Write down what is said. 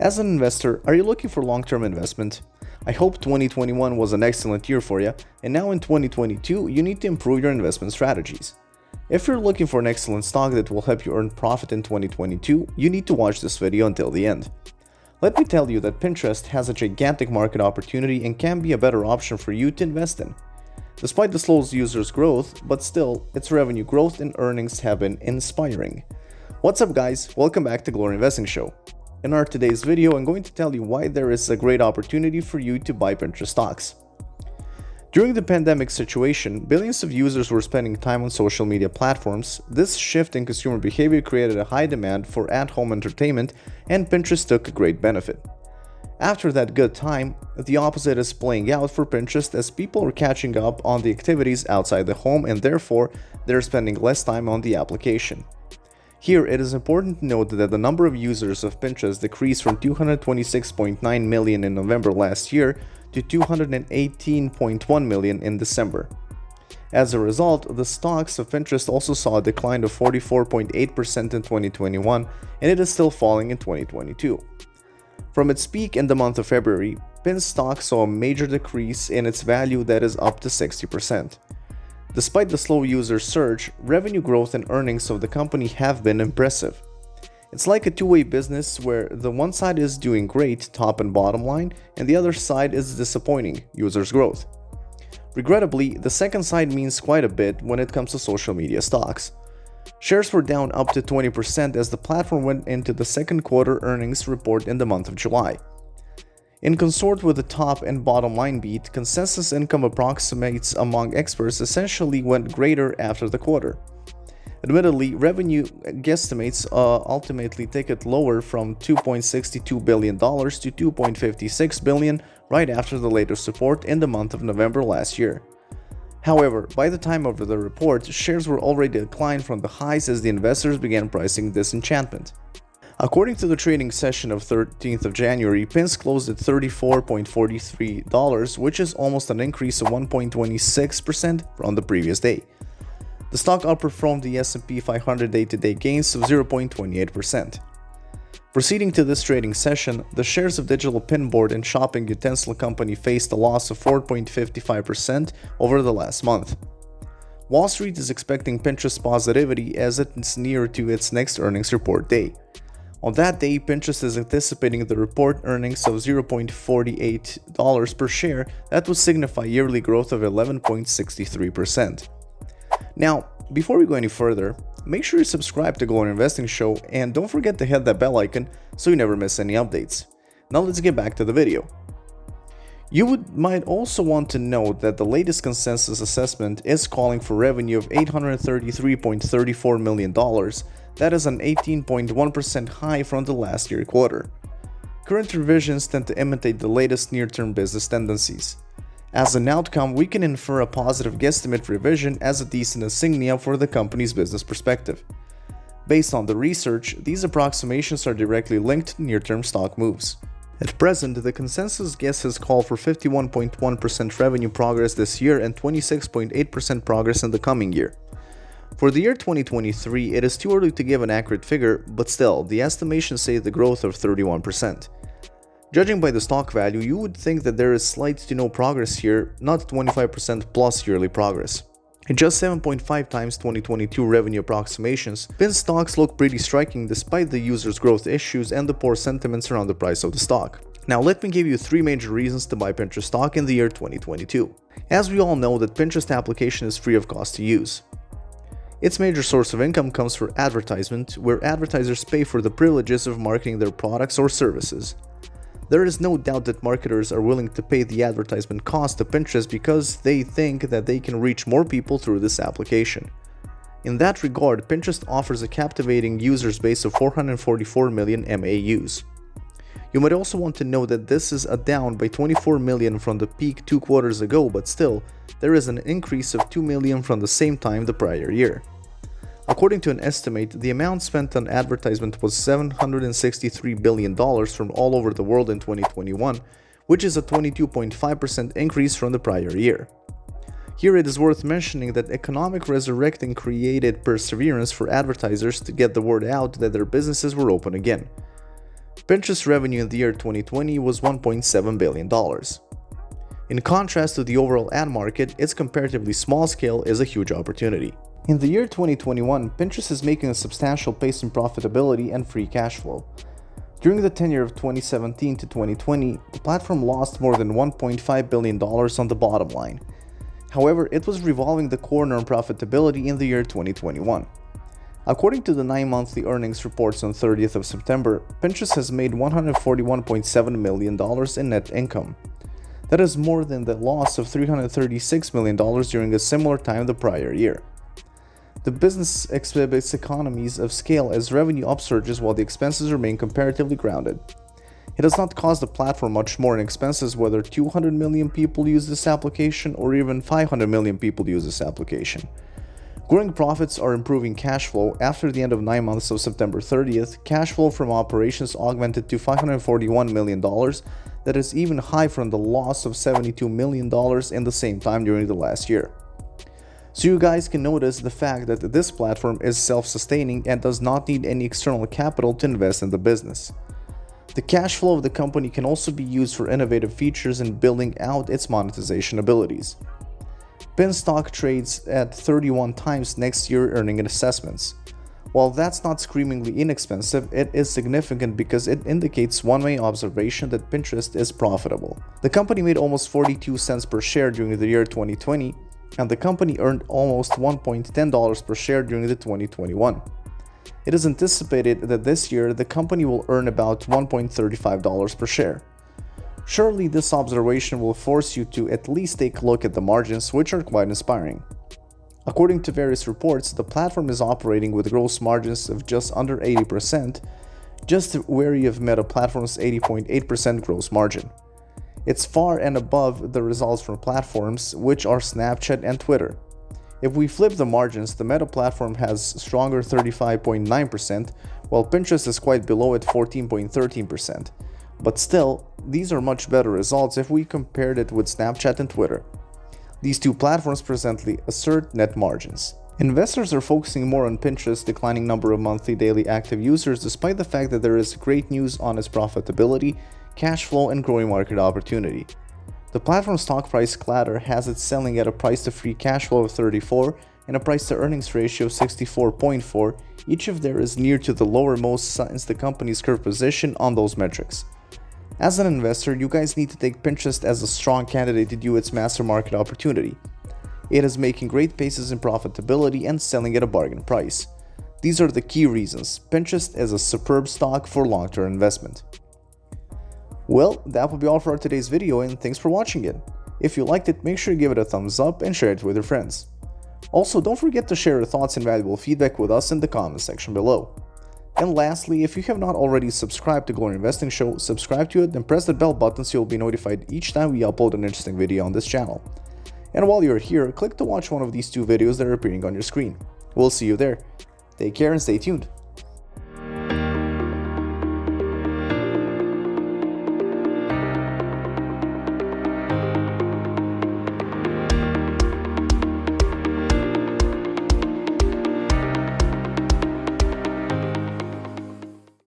As an investor, are you looking for long-term investment? I hope 2021 was an excellent year for you, and now in 2022, you need to improve your investment strategies. If you're looking for an excellent stock that will help you earn profit in 2022, you need to watch this video until the end. Let me tell you that Pinterest has a gigantic market opportunity and can be a better option for you to invest in. Despite the slow users' growth, but still, its revenue growth and earnings have been inspiring. What's up guys, welcome back to Glory Investing Show. In our today's video, I'm going to tell you why there is a great opportunity for you to buy Pinterest stocks. During the pandemic situation, billions of users were spending time on social media platforms. This shift in consumer behavior created a high demand for at-home entertainment, and Pinterest took a great benefit. After that good time, the opposite is playing out for Pinterest as people are catching up on the activities outside the home and therefore they're spending less time on the application. Here, it is important to note that the number of users of Pinterest decreased from 226.9 million in November last year to 218.1 million in December. As a result, the stocks of Pinterest also saw a decline of 44.8% in 2021, and it is still falling in 2022. From its peak in the month of February, Pin's stock saw a major decrease in its value that is up to 60%. Despite the slow user surge, revenue growth and earnings of the company have been impressive. It's like a two-way business where the one side is doing great, top and bottom line, and the other side is disappointing, users' growth. Regrettably, the second side means quite a bit when it comes to social media stocks. Shares were down up to 20% as the platform went into the second quarter earnings report in the month of July. In consort with the top and bottom line beat, consensus income approximates among experts essentially went greater after the quarter. Admittedly, revenue guesstimates ultimately take it lower from $2.62 billion to $2.56 billion right after the latest report in the month of November last year. However, by the time of the report, shares were already declined from the highs as the investors began pricing disenchantment. According to the trading session of 13th of January, PINS closed at $34.43, which is almost an increase of 1.26% from the previous day. The stock outperformed the S&P 500 day-to-day gains of 0.28%. Proceeding to this trading session, the shares of digital pinboard and shopping utensil company faced a loss of 4.55% over the last month. Wall Street is expecting Pinterest positivity as it's near to its next earnings report day. On that day, Pinterest is anticipating the report earnings of $0.48 per share that would signify yearly growth of 11.63%. Now, before we go any further, make sure you subscribe to Glory Investing Show and don't forget to hit that bell icon so you never miss any updates. Now let's get back to the video. You might also want to note that the latest consensus assessment is calling for revenue of $833.34 million. That is an 18.1% high from the last year quarter. Current revisions tend to imitate the latest near-term business tendencies. As an outcome, we can infer a positive guesstimate revision as a decent insignia for the company's business perspective. Based on the research, these approximations are directly linked to near-term stock moves. At present, the consensus guesses call for 51.1% revenue progress this year and 26.8% progress in the coming year. For the year 2023, it is too early to give an accurate figure, but still, the estimations say the growth of 31%. Judging by the stock value, you would think that there is slight to no progress here, not 25% plus yearly progress. At just 7.5 times 2022 revenue approximations, PIN stocks look pretty striking despite the users' growth issues and the poor sentiments around the price of the stock. Now let me give you 3 major reasons to buy Pinterest stock in the year 2022. As we all know that Pinterest application is free of cost to use. Its major source of income comes from advertisement, where advertisers pay for the privileges of marketing their products or services. There is no doubt that marketers are willing to pay the advertisement cost to Pinterest because they think that they can reach more people through this application. In that regard, Pinterest offers a captivating users base of 444 million MAUs. You might also want to know that this is a down by 24 million from the peak 2 quarters ago, but still, there is an increase of 2 million from the same time the prior year. According to an estimate, the amount spent on advertisement was $763 billion from all over the world in 2021, which is a 22.5% increase from the prior year. Here it is worth mentioning that economic resurrecting created perseverance for advertisers to get the word out that their businesses were open again. Pinterest's revenue in the year 2020 was $1.7 billion. In contrast to the overall ad market, its comparatively small scale is a huge opportunity. In the year 2021, Pinterest is making a substantial pace in profitability and free cash flow. During the tenure of 2017 to 2020, the platform lost more than $1.5 billion on the bottom line. However, it was revolving the corner on profitability in the year 2021. According to the 9-monthly earnings reports on 30th of September, Pinterest has made $141.7 million in net income. That is more than the loss of $336 million during a similar time the prior year. The business exhibits economies of scale as revenue upsurges while the expenses remain comparatively grounded. It has not cost the platform much more in expenses whether 200 million people use this application or even 500 million people use this application. Growing profits are improving cash flow. After the end of 9 months of September 30th, cash flow from operations augmented to $541 million. That is even high from the loss of $72 million in the same time during the last year. So you guys can notice the fact that this platform is self-sustaining and does not need any external capital to invest in the business. The cash flow of the company can also be used for innovative features and building out its monetization abilities. Pin stock trades at 31 times next year earning assessments. While that's not screamingly inexpensive, it is significant because it indicates one-way observation that Pinterest is profitable. The company made almost 42 cents per share during the year 2020, and the company earned almost $1.10 per share during the 2021. It is anticipated that this year the company will earn about $1.35 per share. Surely this observation will force you to at least take a look at the margins, which are quite inspiring. According to various reports, the platform is operating with gross margins of just under 80%, just wary of Meta Platform's 80.8% gross margin. It's far and above the results from platforms, which are Snapchat and Twitter. If we flip the margins, the Meta Platform has stronger 35.9%, while Pinterest is quite below at 14.13%. But still, these are much better results if we compared it with Snapchat and Twitter. These two platforms presently assert net margins. Investors are focusing more on Pinterest's declining number of monthly daily active users despite the fact that there is great news on its profitability, cash flow, and growing market opportunity. The platform's stock price clatter has it selling at a price to free cash flow of 34 and a price to earnings ratio of 64.4, each of there is near to the lowermost since the company's current position on those metrics. As an investor, you guys need to take Pinterest as a strong candidate to do its massive market opportunity. It is making great paces in profitability and selling at a bargain price. These are the key reasons Pinterest is a superb stock for long-term investment. Well, that will be all for today's video, and thanks for watching it. If you liked it, make sure to give it a thumbs up and share it with your friends. Also, don't forget to share your thoughts and valuable feedback with us in the comment section below. And lastly, if you have not already subscribed to Glory Investing Show, subscribe to it and press the bell button so you'll be notified each time we upload an interesting video on this channel. And while you're here, click to watch one of these two videos that are appearing on your screen. We'll see you there. Take care and stay tuned.